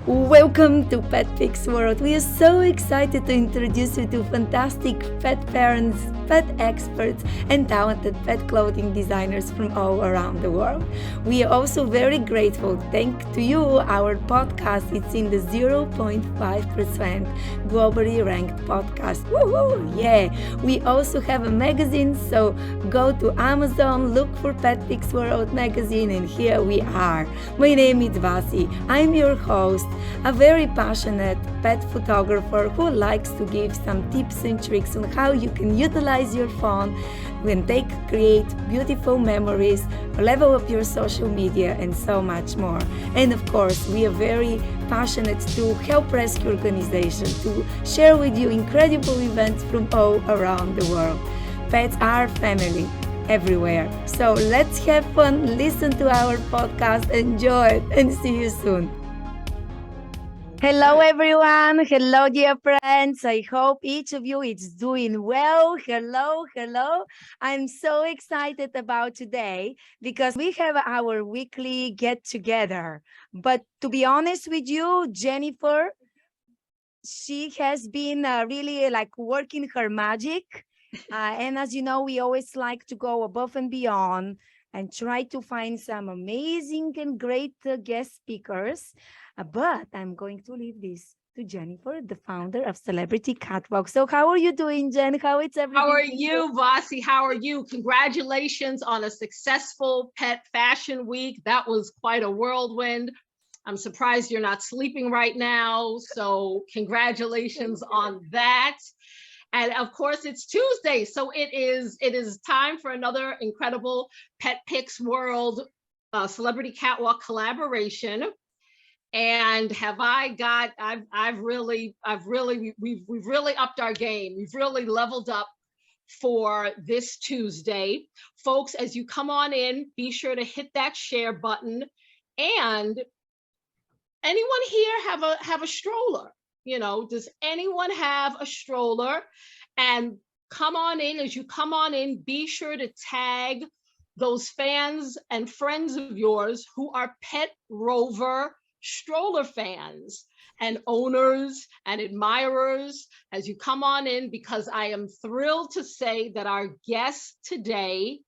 Welcome to PetPix World. We are so excited to introduce you to fantastic pet parents, pet experts, and talented pet clothing designers from all around the world. We are also very grateful. Thanks to you, our podcast is in the 0.5% globally ranked podcast. Woohoo! Yeah! We also have a magazine, so go to Amazon, look for PetPix World magazine, and here we are. My name is Vasi. I'm your host, a very passionate pet photographer who likes to give some tips and tricks on how you can utilize your phone when they create beautiful memories, level up your social media, and so much more. And of course, we are very passionate to help rescue organizations to share with you incredible events from all around the world. Pets are family everywhere. So let's have fun, listen to our podcast, enjoy it, and see you soon. Hello, everyone. Hello, dear friends. I hope each of you is doing well. Hello, hello. I'm so excited about today because we have our weekly get together. But to be honest with you, Jennifer, she has been really like working her magic. And as you know, we always like to go above and beyond and try to find some amazing and great guest speakers. But I'm going to leave this to Jennifer, the founder of Celebrity Catwalk. So how are you doing, Jen? How is everything? How are you, Vasi? How are you? Congratulations on a successful pet fashion week. That was quite a whirlwind. I'm surprised you're not sleeping right now. So congratulations on that. And of course, it's Tuesday. So it is time for another incredible PetPix World Celebrity Catwalk collaboration. And we've really upped our game. We've really leveled up for this Tuesday. Folks, as you come on in, be sure to hit that share button. And anyone here have a stroller? You know, does anyone have a stroller? And come on in. As you come on in, be sure to tag those fans and friends of yours who are Pet Rover stroller fans and owners and admirers as you come on in, because I am thrilled to say that our guest today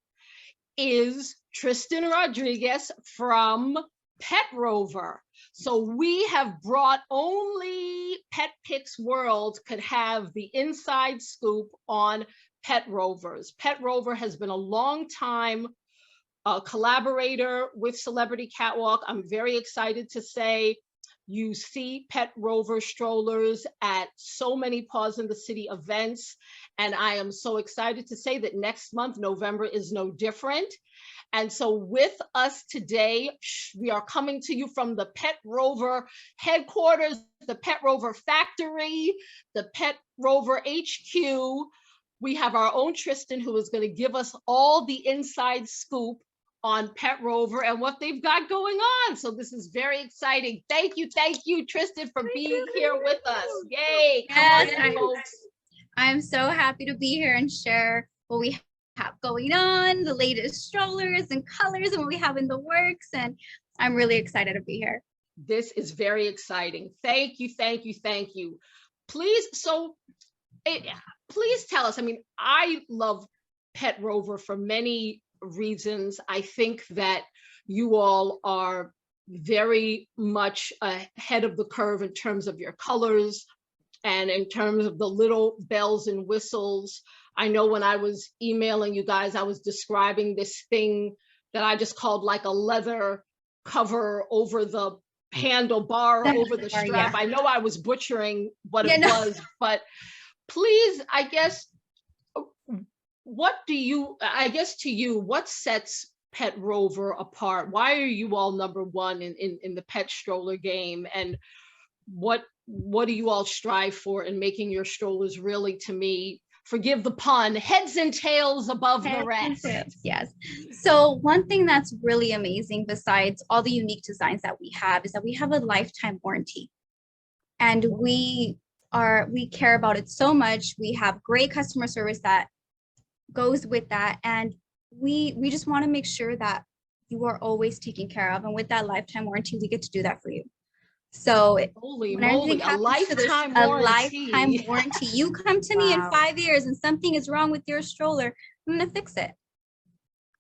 is Tristan Rodriguez from Pet Rover. So we have brought, only PetPix World could have the inside scoop on Pet Rovers. Pet Rover has been a long time collaborator with Celebrity Catwalk. I'm very excited to say you see Pet Rover strollers at so many Paws in the City events. And I am so excited to say that next month, November, is no different. And so with us today, we are coming to you from the Pet Rover headquarters, the Pet Rover factory, the Pet Rover HQ. We have our own Tristan, who is going to give us all the inside scoop on Pet Rover and what they've got going on. So this is very exciting. Thank you, Tristan, for being here with us. Yay! Yes, I'm so happy to be here and share what we have going on, the latest strollers and colors and what we have in the works. And I'm really excited to be here. This is very exciting. Thank you. Please tell us, I mean, I love Pet Rover for many reasons. I think that you all are very much ahead of the curve in terms of your colors and in terms of the little bells and whistles. I know when I was emailing you guys, I was describing this thing that I just called like a leather cover over the handlebar, over the strap. Yeah. I know I was butchering what it was, but please, I guess, what sets Pet Rover apart? Why are you all number one in the pet stroller game? And what do you all strive for in making your strollers really, to me, forgive the pun, heads and tails above the rest? Yes. So one thing that's really amazing, besides all the unique designs that we have, is that we have a lifetime warranty. And we care about it so much. We have great customer service that goes with that. And we just want to make sure that you are always taken care of. And with that lifetime warranty, we get to do that for you. So Holy when anything moly, a happens to this, lifetime a warranty. lifetime warranty. You come to me in Wow. 5 years and something is wrong with your stroller, I'm gonna fix it.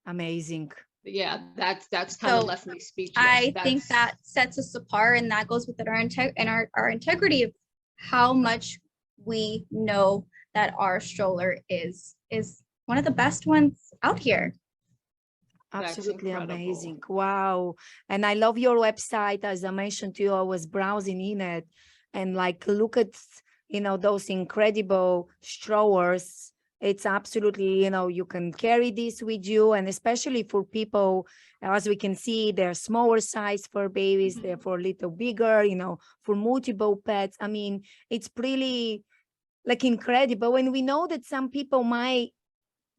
Amazing. Yeah, that's kind of So left me speechless. I think That's that sets us apart, and that goes with our integrity of how much we know that our stroller is one of the best ones out here. That's Absolutely incredible. amazing. Wow. And I love your website. As I mentioned to you, I was browsing in it and like look at, those incredible strollers. It's absolutely, you can carry this with you. And especially for people, as we can see, they're smaller size for babies, they're for a little bigger, for multiple pets. I mean, it's really like incredible. And we know that some people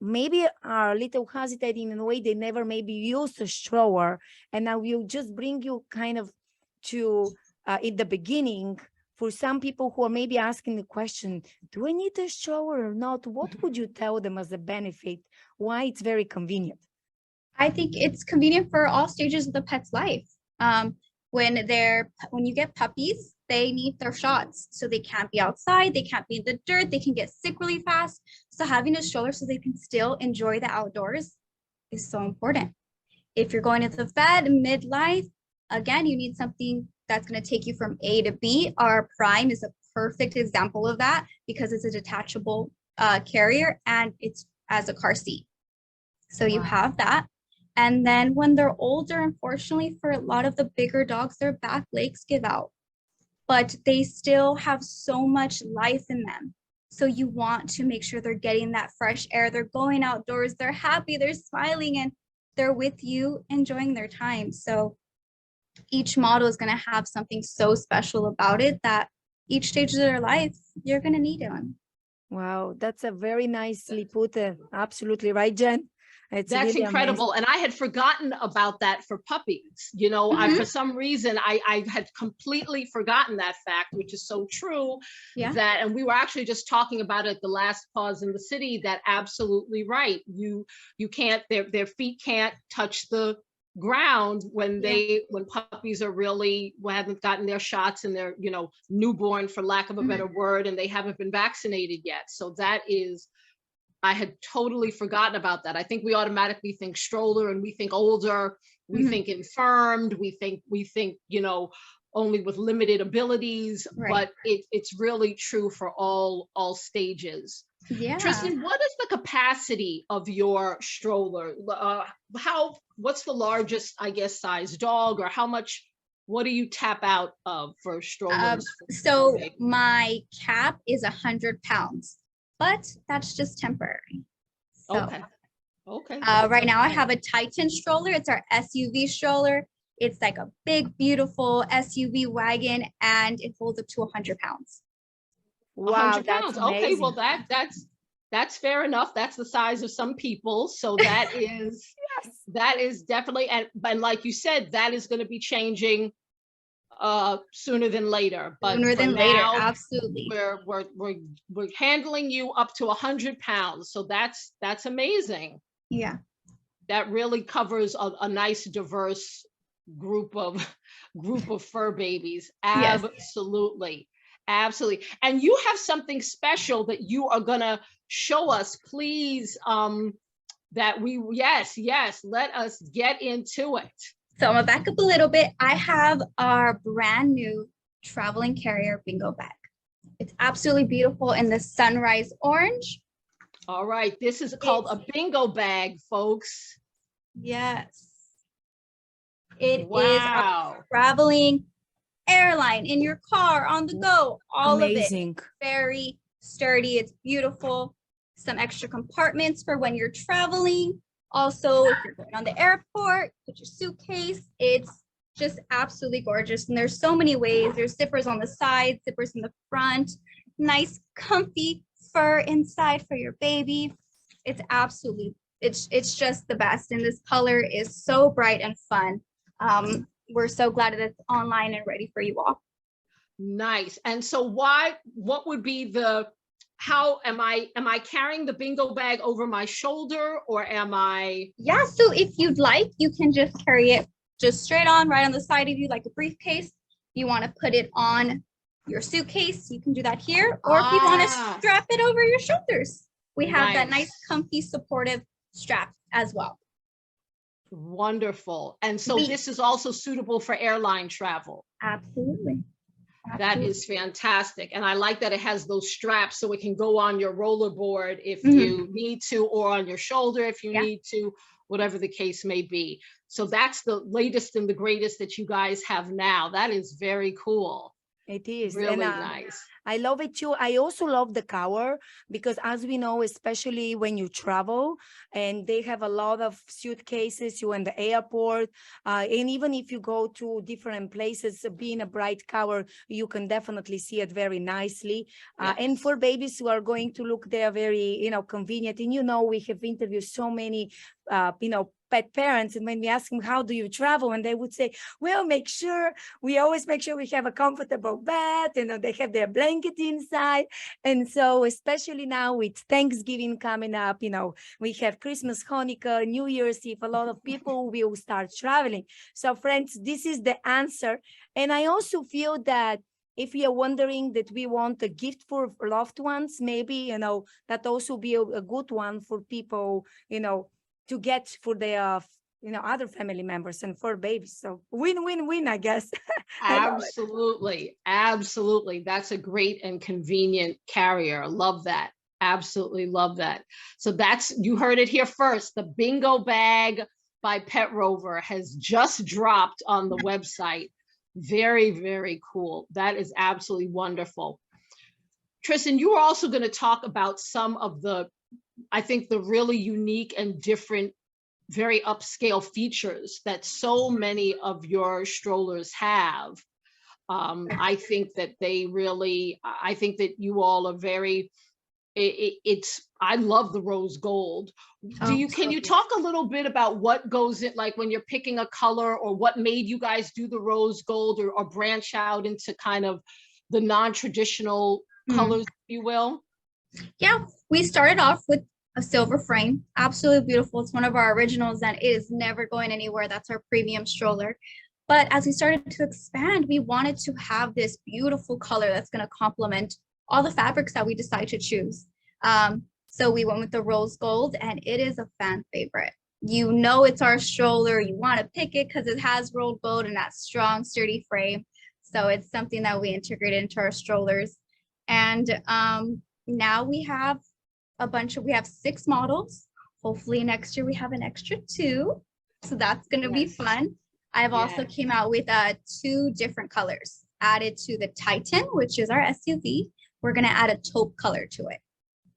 maybe are a little hesitating in a way they never maybe used a stroller, and now we'll just bring you kind of to in the beginning for some people who are maybe asking the question, do I need a stroller or not? What would you tell them as a benefit, why it's very convenient? I think it's convenient for all stages of the pet's life. When you get puppies, they need their shots. So they can't be outside, they can't be in the dirt, they can get sick really fast. So having a stroller so they can still enjoy the outdoors is so important. If you're going to the vet midlife, again, you need something that's going to take you from A to B. Our Prime is a perfect example of that because it's a detachable carrier and it's as a car seat. So you have that. And then when they're older, unfortunately, for a lot of the bigger dogs, their back legs give out, but they still have so much life in them. So you want to make sure they're getting that fresh air. They're going outdoors, they're happy, they're smiling, and they're with you enjoying their time. So each model is going to have something so special about it that each stage of their life, you're going to need one. Wow, that's a very nicely put. Absolutely right, Jen. It's That's really incredible. amazing. And I had forgotten about that for puppies. For some reason, I had completely forgotten that fact, which is so true. Yeah. And we were actually just talking about it the last Paws in the City, that absolutely right. You can't, their feet can't touch the ground when puppies are really haven't gotten their shots and they're, newborn, for lack of a better word, and they haven't been vaccinated yet. So I had totally forgotten about that. I think we automatically think stroller and we think older, we think infirmed, we think, only with limited abilities, but it's really true for all stages. Yeah. Tristan, what is the capacity of your stroller? What's the largest, I guess, size dog, or what do you tap out of for strollers? So my cap is 100 pounds. But that's just temporary. So, okay. Right now I have a Titan stroller. It's our SUV stroller. It's like a big, beautiful SUV wagon, and it holds up to 100 pounds. Wow, 100 pounds. Okay, well that's fair enough. That's the size of some people. So that is that is definitely, and like you said, that is going to be changing sooner than later. But sooner than later, now, absolutely. We're handling you up to 100 pounds. So that's amazing. Yeah. That really covers a nice diverse group of fur babies. Absolutely. Absolutely. And you have something special that you are gonna show us, please. Let us get into it. So I'm gonna back up a little bit. I have our brand new traveling carrier bingo bag. It's absolutely beautiful in the sunrise orange. All right, this is called a bingo bag, folks. Yes. It is a traveling airline in your car, on the go, all amazing. Of it. Very sturdy, it's beautiful. Some extra compartments for when you're traveling. Also, if you're going on the airport, put your suitcase. It's just absolutely gorgeous. And there's so many ways. There's zippers on the side, zippers in the front, nice comfy fur inside for your baby. It's absolutely, it's just the best. And this color is so bright and fun. We're so glad that it's online and ready for you all. Nice. And so what would be how am I carrying the bingo bag over my shoulder, or am I? Yeah, so if you'd like, you can just carry it just straight on, right on the side of you like a briefcase. You want to put it on your suitcase, you can do that here. Or if you want to strap it over your shoulders, we have that nice, comfy, supportive strap as well. Wonderful. And so this is also suitable for airline travel. Absolutely. That is fantastic. And I like that it has those straps so it can go on your rollerboard if you need to, or on your shoulder if you need to, whatever the case may be. So that's the latest and the greatest that you guys have now. That is very cool. It is really and, nice. I love it too. I also love the cover because, as we know, especially when you travel and they have a lot of suitcases, you in the airport, and even if you go to different places, being a bright cover, you can definitely see it very nicely. And for babies who are going to look, they are very, convenient. And, we have interviewed so many, pet parents, and when we ask them, how do you travel, and they would say, well, we always make sure we have a comfortable bed, they have their blanket inside. And so especially now with Thanksgiving coming up, we have Christmas, Hanukkah, New Year's Eve, a lot of people will start traveling. So friends, this is the answer. And I also feel that if we are wondering that we want a gift for loved ones, maybe, that also be a good one for people, to get for their, other family members and for babies. So win-win-win, I guess. Absolutely. Absolutely. That's a great and convenient carrier. Love that. Absolutely love that. So you heard it here first. The bingo bag by Pet Rover has just dropped on the website. Very, very cool. That is absolutely wonderful. Tristan, you were also going to talk about some of I think the really unique and different, very upscale features that so many of your strollers have. I think that you all are very, I love the rose gold. Can you talk a little bit about what goes in, like when you're picking a color, or what made you guys do the rose gold, or branch out into kind of the non-traditional colors, if you will? Yeah, we started off with a silver frame, absolutely beautiful. It's one of our originals and it is never going anywhere. That's our premium stroller. But as we started to expand, we wanted to have this beautiful color that's going to complement all the fabrics that we decide to choose. So we went with the rose gold, and it is a fan favorite. It's our stroller. You want to pick it because it has rose gold and that strong, sturdy frame. So it's something that we integrated into our strollers. And now we have we have 6 models. Hopefully next year we have an extra 2. So that's going to be fun. I've also came out with 2 different colors added to the Titan, which is our SUV. We're going to add a taupe color to it.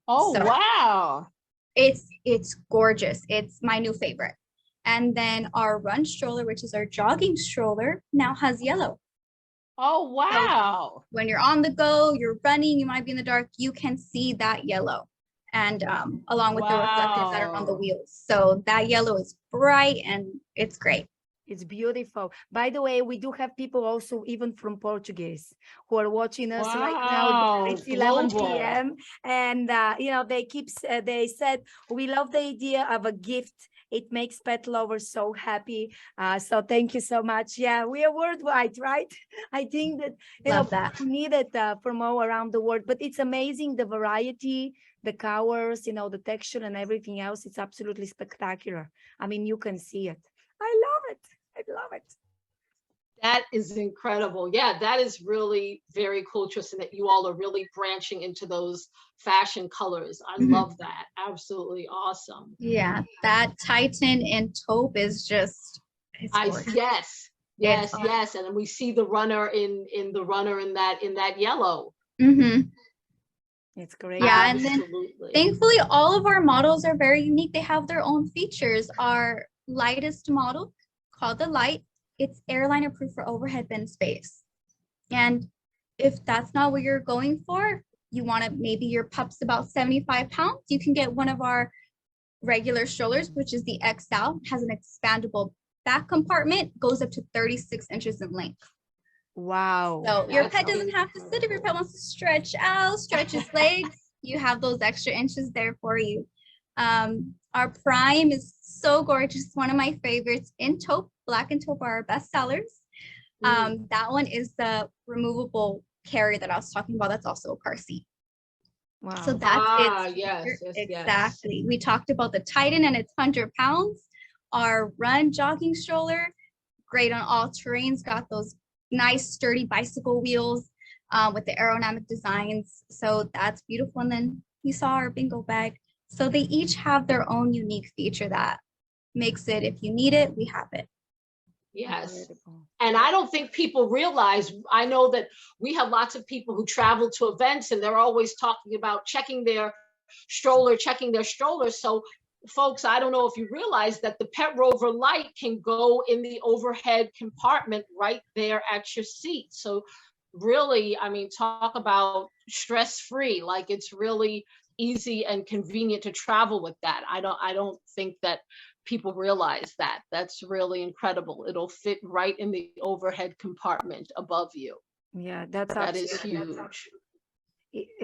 Oh, so wow. It's gorgeous. It's my new favorite. And then our Run stroller, which is our jogging stroller, now has yellow. Oh, wow. So when you're on the go, you're running, you might be in the dark, you can see that yellow. And along with the reflectors that are on the wheels. So that yellow is bright and it's great. It's beautiful. By the way, we do have people also even from Portuguese who are watching us right now. It's 11 p.m. And, they said, we love the idea of a gift. It makes pet lovers so happy. So thank you so much. Yeah, we are worldwide, right? I think that, we need it from all around the world. But it's amazing, the variety, the colors, the texture and everything else. It's absolutely spectacular. I mean, you can see it. I love it. I love it. That is incredible. Yeah, that is really very cool, Tristan, that you all are really branching into those fashion colors. I love that. Absolutely awesome. Yeah, that Titan in taupe is just, yes. And we see the runner in that yellow. It's great. Yeah, and then thankfully all of our models are very unique. They have their own features. Our lightest model, called the Light, it's airliner proof for overhead bin space. And if that's not what you're going for, you want to, maybe your pup's about 75 pounds, you can get one of our regular strollers, which is the XL. It has an expandable back compartment, goes up to 36 inches in length. Wow. So your pet doesn't have to sit. If your pet wants to stretch out, stretch his legs, you have those extra inches there for you. Our Prime is so gorgeous. One of my favorites in taupe. Black and taupe are our best sellers. That one is the removable carrier that I was talking about. That's also a car seat. Wow. So that's it. Yes, Exactly. We talked about the Titan and its 100 pounds. Our Run jogging stroller, great on all terrains, got those nice sturdy bicycle wheels with the aerodynamic designs. So that's beautiful. And then you saw our bingo bag. So they each have their own unique feature that makes it, if you need it, we have it. Yes. Incredible. And I don't think people realize, I know that we have lots of people who travel to events and they're always talking about checking their stroller. So folks, I don't know if you realize that the Pet Rover light can go in the overhead compartment right there at your seat. So really, I mean, talk about stress-free, like it's really easy and convenient to travel with that. I don't think that people realize that. That's really incredible. It'll fit right in the overhead compartment above you. Yeah, that's That is absolutely huge.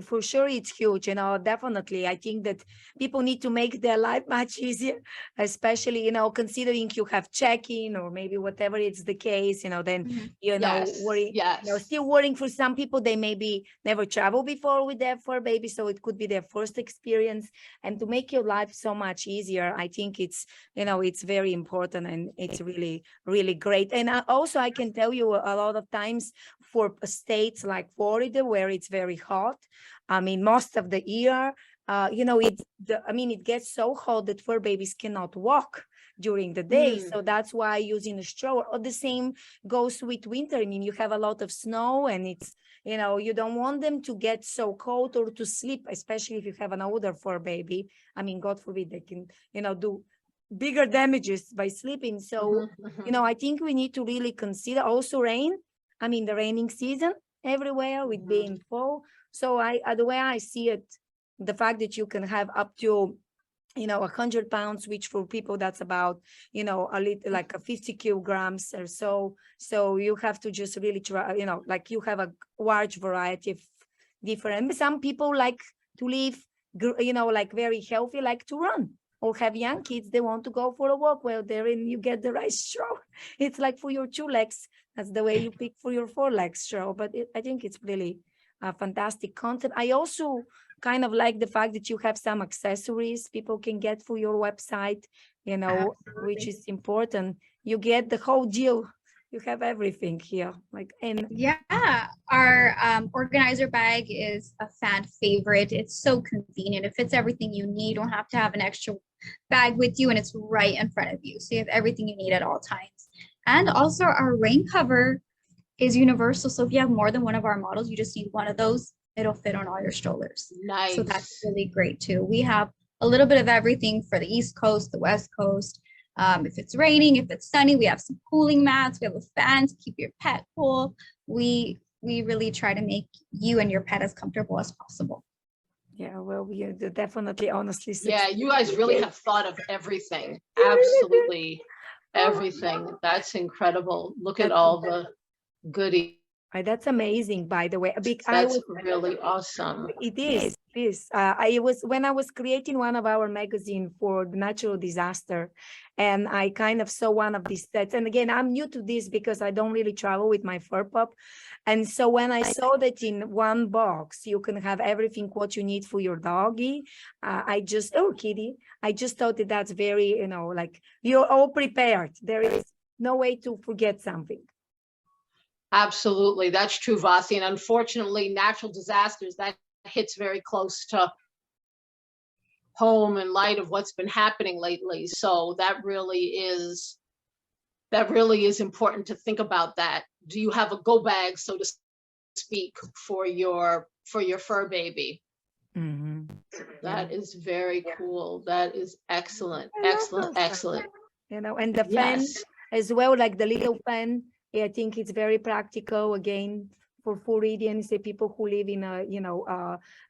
for sure. It's huge, definitely. I think that people need to make their life much easier, especially, considering you have check-in or maybe whatever it's the case, then, Yes, worry, yes. still worrying for some people, they maybe never traveled before with their fur baby. So it could be their first experience, and to make your life so much easier, I think it's, it's very important, and it's really, really great. And also I can tell you a lot of times for states like Florida, where it's very hot, I mean, most of the year, it gets so hot that fur babies cannot walk during the day. So that's why using a stroller. Or the same goes with winter. I mean, you have a lot of snow, and it's, you don't want them to get so cold or to sleep, especially if you have an older fur baby. I mean, God forbid they can, do bigger damages by sleeping. So, I think we need to really consider also rain. I mean, the raining season everywhere with being fall. So the way I see it, the fact that you can have up to, 100 pounds, which for people that's about, a little like a 50 kilograms or so. So you have to just really try, like you have a large variety of different. Some people like to live, like very healthy, like to run, or have young kids, they want to go for a walk. Well, therein you get the right straw. It's like for your 2 legs, that's the way you pick for your 4 legs straw. But I think it's really a fantastic concept. I also kind of like the fact that you have some accessories people can get for your website, which is important. You get the whole deal. You have everything here. Yeah, our organizer bag is a fan favorite. It's so convenient. It fits everything you need. You don't have to have an extra bag with you, and it's right in front of you. So you have everything you need at all times. And also our rain cover is universal. So if you have more than one of our models, you just need one of those. It'll fit on all your strollers. Nice. So that's really great too. We have a little bit of everything for the East Coast, the West Coast. If it's raining, if it's sunny, we have some cooling mats. We have a fan to keep your pet cool. We really try to make you and your pet as comfortable as possible. Yeah, well, we are definitely, honestly. Yeah, you guys really have thought of everything. Absolutely everything. That's incredible. Look at all the goodies. That's amazing, by the way. That's really awesome. It is. When I was creating one of our magazine for the natural disaster, and I kind of saw one of these sets. And again, I'm new to this because I don't really travel with my fur pup. And so when I saw that in one box, you can have everything what you need for your doggy, kitty, I just thought that that's very, like you're all prepared. There is no way to forget something. Absolutely. That's true, Vasi. And unfortunately, natural disasters, that hits very close to home in light of what's been happening lately. So that really is important to think about that. Do you have a go bag, so to speak, for your fur baby? Mm-hmm. That is very cool. That is excellent. Excellent. And the fan as well, like the little fan. I think it's very practical, again, for Floridians, people who live in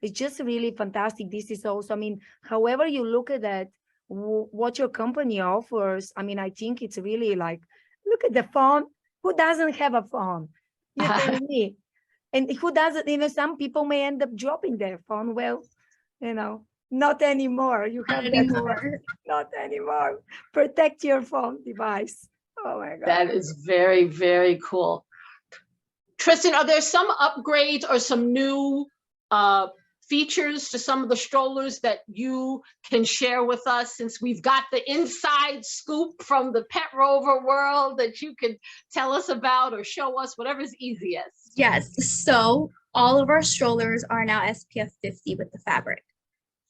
it's just really fantastic. This is also, I mean, however you look at that, what your company offers, I mean, I think it's really like, look at the phone. Who doesn't have a phone? You tell me. And who doesn't, some people may end up dropping their phone. Well, not anymore. You have not anymore. Protect your phone device. Oh my God. That is very, very cool. Tristan, are there some upgrades or some new features to some of the strollers that you can share with us, since we've got the inside scoop from the Pet Rover world that you can tell us about or show us, whatever's easiest? Yes. So all of our strollers are now SPF 50 with the fabric.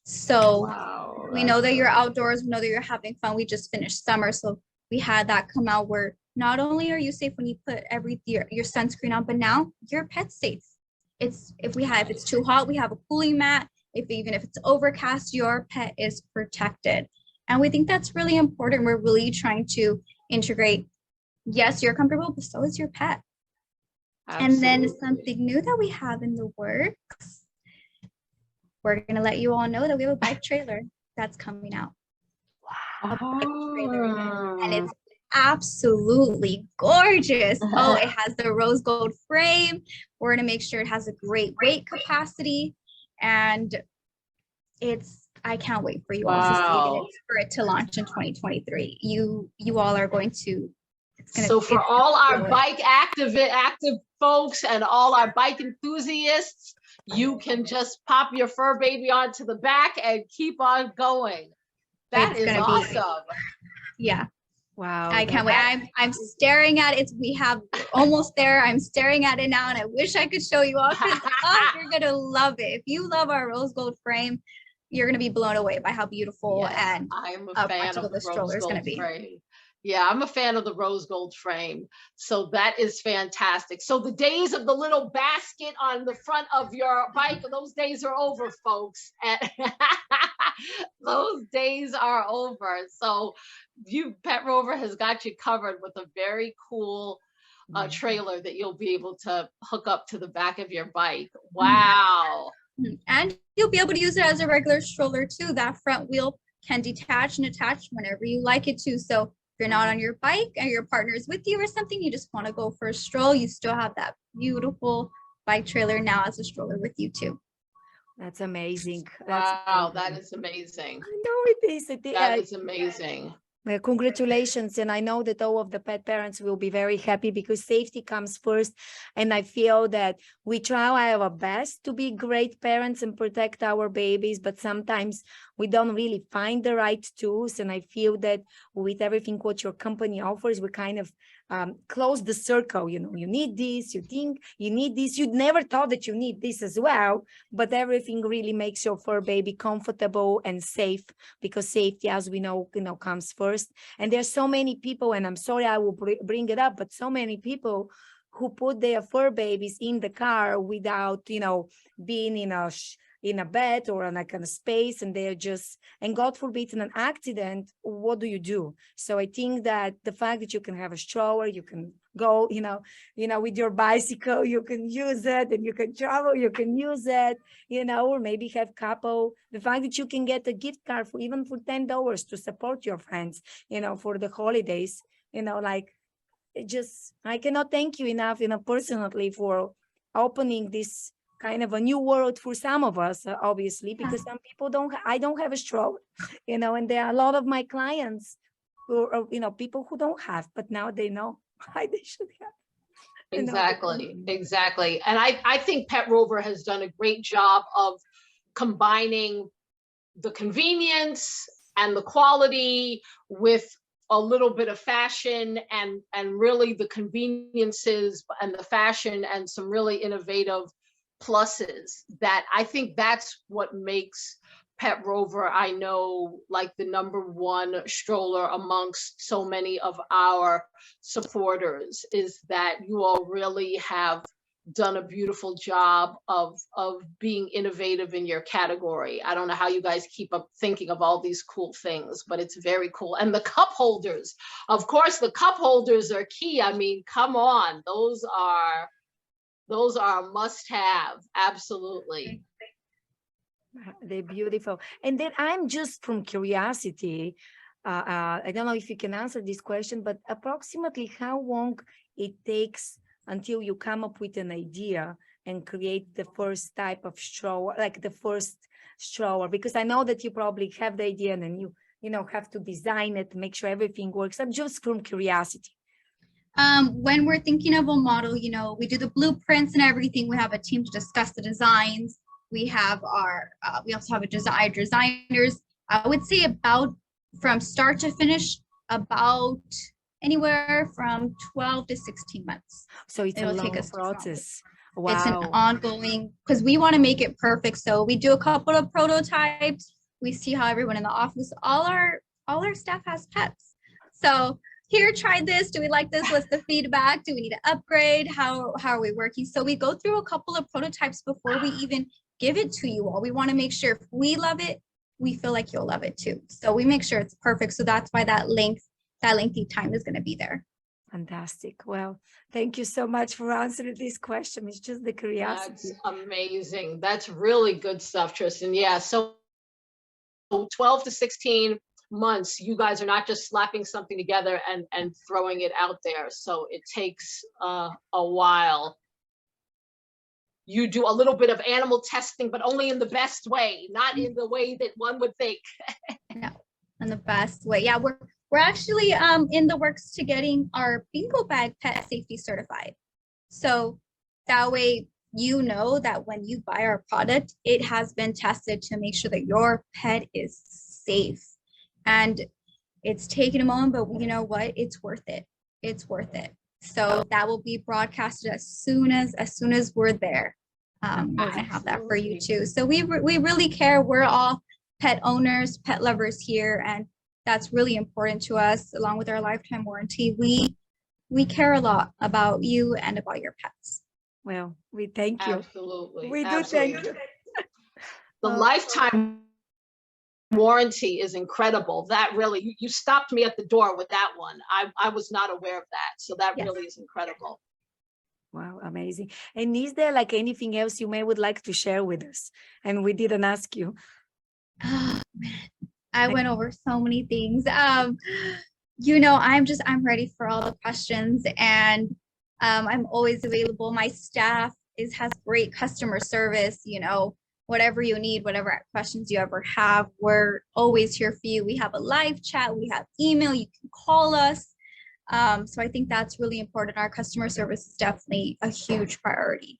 So Wow, we know that you're outdoors, we know that you're having fun. We just finished summer, so we had that come out where not only are you safe when you put your sunscreen on, but now your pet's safe. If it's too hot, we have a cooling mat. Even if it's overcast, your pet is protected. And we think that's really important. We're really trying to integrate, yes, you're comfortable, but so is your pet. Absolutely. And then something new that we have in the works, we're going to let you all know that we have a bike trailer that's coming out. Wow. A bike trailer. And it's absolutely gorgeous. Oh, it has the rose gold frame. We're going to make sure it has a great weight capacity. And I can't wait for you all to see it, for it to launch in 2023. You all are going to. So for all our bike active folks and all our bike enthusiasts, you can just pop your fur baby onto the back and keep on going. That is awesome. Yeah. Wow. I can't wait. I'm staring at it. We have almost there. I'm staring at it now, and I wish I could show you all. You're gonna love it. If you love our rose gold frame, you're gonna be blown away by how beautiful and I'm a fan of the stroller is gonna be. Frame. Yeah, I'm a fan of the rose gold frame. So that is fantastic. So the days of the little basket on the front of your bike, those days are over, folks. Those days are over. So Pet Rover has got you covered with a very cool trailer that you'll be able to hook up to the back of your bike. Wow. And you'll be able to use it as a regular stroller too. That front wheel can detach and attach whenever you like it to. So if you're not on your bike and your partner is with you or something, you just want to go for a stroll, you still have that beautiful bike trailer now as a stroller with you too. That's amazing. Wow, that is amazing. I know it is. That is amazing. Well, congratulations. And I know that all of the pet parents will be very happy because safety comes first. And I feel that we try our best to be great parents and protect our babies, but sometimes we don't really find the right tools. And I feel that with everything what your company offers, we kind of close the circle. You know, you need this, you think you need this, you never thought that you need this as well, but everything really makes your fur baby comfortable and safe, because safety, as we know, comes first. And there's so many people, and I'm sorry I will bring it up, but so many people who put their fur babies in the car without, being in a bed or in a space, and they're just, and God forbid in an accident, what do you do? So I think that the fact that you can have a stroller, you can go, with your bicycle, you can use it, and you can travel, you can use it, or maybe have couple. The fact that you can get a gift card for even for $10 to support your friends, for the holidays, I cannot thank you enough, personally, for opening this kind of a new world for some of us, obviously, because some people I don't have a stroller, and there are a lot of my clients who are, people who don't have, but now they know why they should have. Exactly. And I think Pet Rover has done a great job of combining the convenience and the quality with a little bit of fashion, and really the conveniences and the fashion and some really innovative pluses. That I think that's what makes Pet Rover, I know, like the #1 stroller amongst so many of our supporters, is that you all really have done a beautiful job of being innovative in your category. I don't know how you guys keep up thinking of all these cool things, but it's very cool. And the cup holders, of course, the cup holders are key. I mean, come on, those are a must-have. Absolutely. They're beautiful. And then I'm just from curiosity, I don't know if you can answer this question, but approximately how long it takes until you come up with an idea and create the first type of stroller, like the first stroller? Because I know that you probably have the idea and then you have to design it, make sure everything works. I'm just from curiosity. When we're thinking of a model, you know, we do the blueprints and everything. We have a team to discuss the designs. We have our, we also have a designers. I would say about from start to finish, about anywhere from 12 to 16 months. So it's a It'll take long us to come out with. process. It's an Wow. ongoing, because we want to make it perfect. So we do a couple of prototypes. We see how everyone in the office, all our staff has pets. So here, try this. Do we like this? What's the feedback? Do we need to upgrade? How are we working? So we go through a couple of prototypes before we even give it to you all. We want to make sure if we love it, we feel like you'll love it too. So we make sure it's perfect. So that's why that lengthy time is going to be there. Fantastic. Well, thank you so much for answering this question. It's just the curiosity. That's amazing. That's really good stuff, Tristan. Yeah. So 12 to 16 months, you guys are not just slapping something together and throwing it out there. So it takes a while. You do a little bit of animal testing, but only in the best way, not in the way that one would think. No, in the best way. Yeah, we're actually in the works to getting our bingo bag pet safety certified. So that way, you know that when you buy our product, it has been tested to make sure that your pet is safe. And it's taken a moment, but you know what? It's worth it. It's worth it. So that will be broadcasted as soon as we're there. We're gonna have that for you too. So we really care. We're all pet owners, pet lovers here, and that's really important to us. Along with our lifetime warranty, we care a lot about you and about your pets. Well, we thank you. Absolutely. We do Absolutely. thank you. The lifetime warranty is incredible. That really, you stopped me at the door with that one. I was not aware of that. So that Yes. really is incredible. Wow, amazing. And is there like anything else you would like to share with us? And we didn't ask you. Oh, man. I went over so many things. You know, I'm ready for all the questions, and I'm always available. My staff has great customer service. You know, whatever you need, whatever questions you ever have, we're always here for you. We have a live chat, we have email, you can call us. So I think that's really important. Our customer service is definitely a huge priority.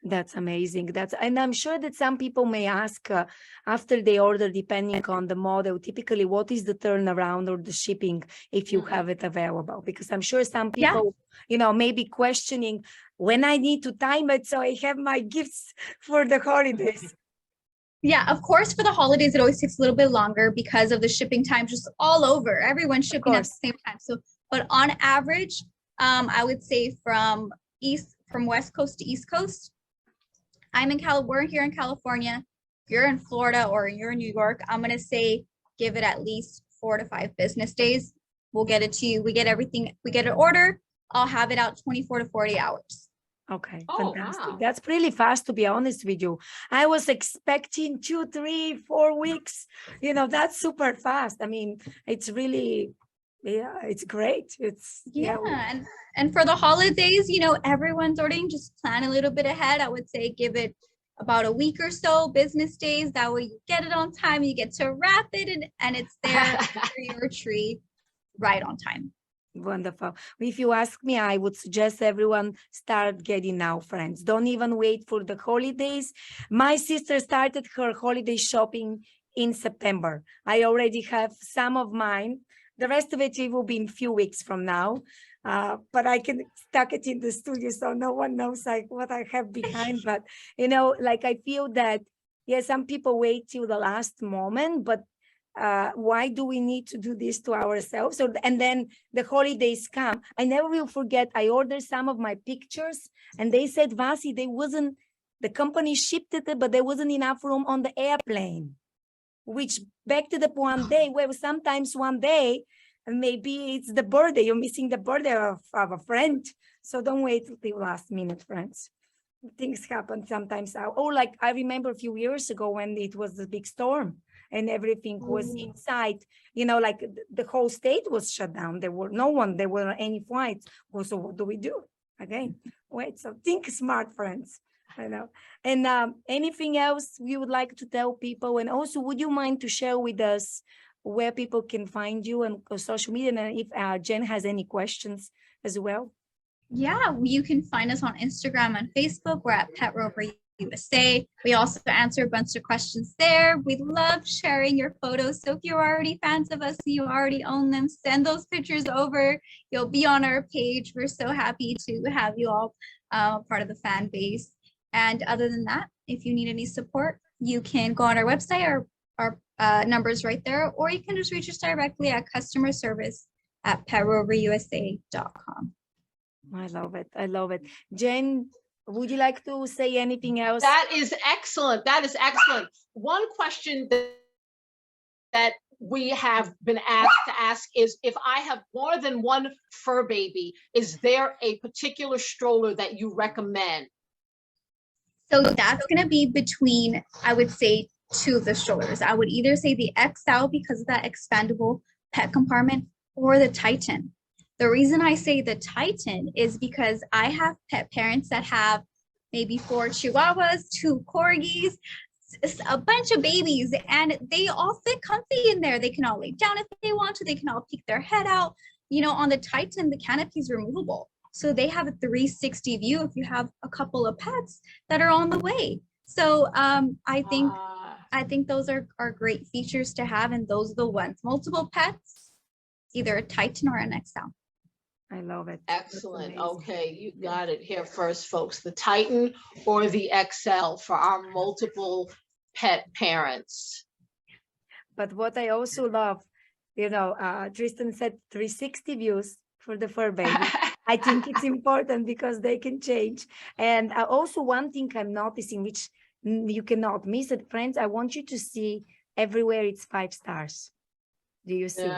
That's amazing. And I'm sure that some people may ask after they order, depending on the model, typically what is the turnaround or the shipping if you have it available? Because I'm sure some people, you know, may be questioning when I need to time it so I have my gifts for the holidays. Yeah, of course, for the holidays, it always takes a little bit longer because of the shipping time just all over. Everyone's shipping at the same time. So, but on average, I would say from West Coast to East Coast, we're here in California. If you're in Florida or you're in New York, I'm going to say give it at least 4 to 5 business days. We'll get it to you. We get everything. We get an order. I'll have it out 24 to 40 hours. Okay, Oh, fantastic. wow. That's really fast, to be honest with you. I was expecting 2, 3, 4 weeks. You know, that's super fast. I mean, it's really, yeah, it's great. It's and for the holidays, you know, everyone's ordering. Just plan a little bit ahead. I would say give it about a week or so, business days. That way you get it on time. You get to wrap it and it's there for your tree right on time. Wonderful. If you ask me, I would suggest everyone start getting now, friends. Don't even wait for the holidays. My sister started her holiday shopping in September. I already have some of mine. The rest of it will be in a few weeks from now. But I can stuck it in the studio so no one knows like what I have behind. But, you know, like I feel that, yeah, some people wait till the last moment, but why do we need to do this to ourselves? And then the holidays come. I never will forget, I ordered some of my pictures and they said, Vasi, the company shipped it, but there wasn't enough room on the airplane, which back to the one day, where sometimes one day, maybe it's the birthday, you're missing the birthday of a friend. So don't wait till last minute, friends. Things happen sometimes. Or like I remember a few years ago when it was the big storm and everything was inside, you know, like the whole state was shut down. There were any flights. So what do we do? Again, wait, so think smart, friends. I know. And anything else we would like to tell people? And also, would you mind to share with us where people can find you on social media, and if Jen has any questions as well. Yeah, you can find us on Instagram and Facebook. We're at Pet Rover USA. We also answer a bunch of questions there. We love sharing your photos. So if you're already fans of us, you already own them, send those pictures over. You'll be on our page. We're so happy to have you all part of the fan base. And other than that, if you need any support, you can go on our website. Our number's right there, or you can just reach us directly at customer service at petroverusa.com. I love it. I love it. Jen, would you like to say anything else? That is excellent. That is excellent. One question that we have been asked to ask is, if I have more than one fur baby, is there a particular stroller that you recommend? So that's going to be between, I would say, two of the strollers. I would either say the XL because of that expandable pet compartment, or the Titan. The reason I say the Titan is because I have pet parents that have maybe 4 Chihuahuas, 2 Corgis, a bunch of babies, and they all fit comfy in there. They can all lay down if they want to. They can all peek their head out. You know, on the Titan, the canopy is removable. So they have a 360 view if you have a couple of pets that are on the way. So I think those are great features to have, and those are the ones. Multiple pets, either a Titan or an XL. I love it. Excellent. Okay, you got it here first, folks. The Titan or the XL for our multiple pet parents. But what I also love, you know, Tristan said 360 views for the fur baby. I think it's important because they can change. And also one thing I'm noticing, which you cannot miss it, friends, I want you to see everywhere it's 5 stars. Do you see?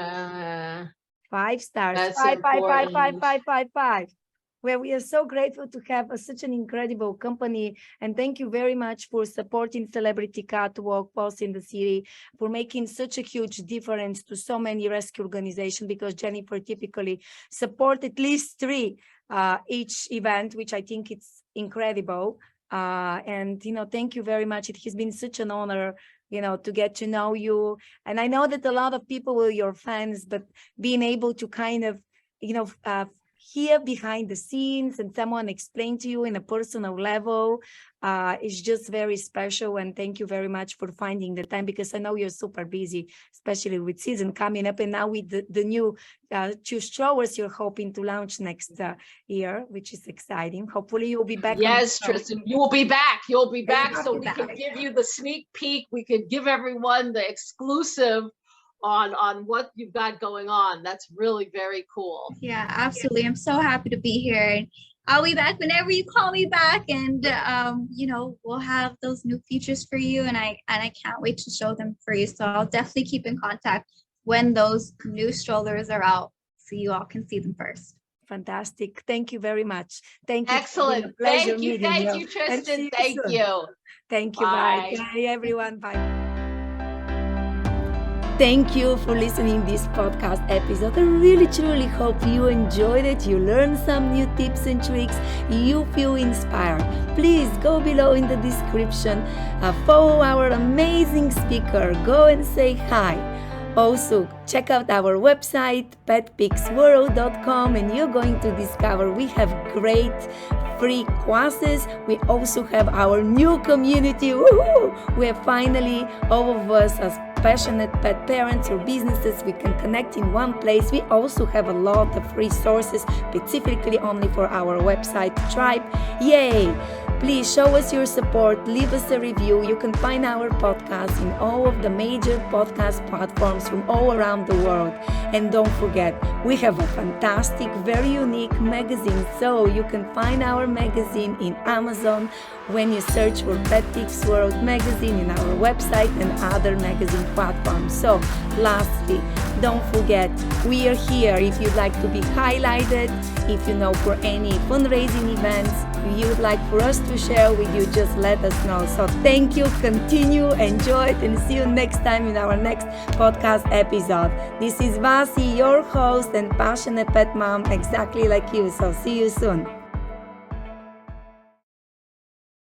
5 stars. That's 5, 5, 5, 5, important. 5, 5, 5. Where we are so grateful to have such an incredible company. And thank you very much for supporting Celebrity Catwalk, Paws in the City, for making such a huge difference to so many rescue organizations, because Jennifer typically support at least 3 each event, which I think it's incredible. And, you know, thank you very much. It has been such an honor, you know, to get to know you. And I know that a lot of people were your fans, but being able to kind of, you know, hear behind the scenes and someone explain to you in a personal level is just very special. And thank you very much for finding the time, because I know you're super busy, especially with season coming up, and now with the new 2 strollers you're hoping to launch next year, which is exciting. Hopefully you'll be back. Yes, Tristan, you will be back. You'll be back, so we can give you the sneak peek. We can give everyone the exclusive on what you've got going on. That's really very cool. Yeah, absolutely. I'm so happy to be here. And I'll be back whenever you call me back, and you know, we'll have those new features for you, and I can't wait to show them for you. So I'll definitely keep in contact when those new strollers are out, so you all can see them first. Fantastic. Thank you very much. Thank you. Excellent. Thank you, Tristan. Thank you. Thank you. Bye. Bye, everyone. Bye. Thank you for listening to this podcast episode. I really truly hope you enjoyed it. You learned some new tips and tricks. You feel inspired. Please go below in the description. Follow our amazing speaker. Go and say hi. Also, check out our website, petpixworld.com, and you're going to discover we have great free classes. We also have our new community. Woohoo! Where finally all of us as passionate pet parents or businesses, we can connect in one place. We also have a lot of resources specifically only for our website tribe. Yay! Please show us your support, leave us a review. You can find our podcast in all of the major podcast platforms from all around the world. And don't forget, we have a fantastic, very unique magazine. So you can find our magazine in Amazon when you search for PetPix World magazine, in our website and other magazine platforms. So lastly, don't forget, we are here if you'd like to be highlighted. If you know for any fundraising events you would like for us to share with you, just let us know. So thank you, continue, enjoy it, and see you next time in our next podcast episode. This is Vasi, your host and passionate pet mom, exactly like you. So see you soon.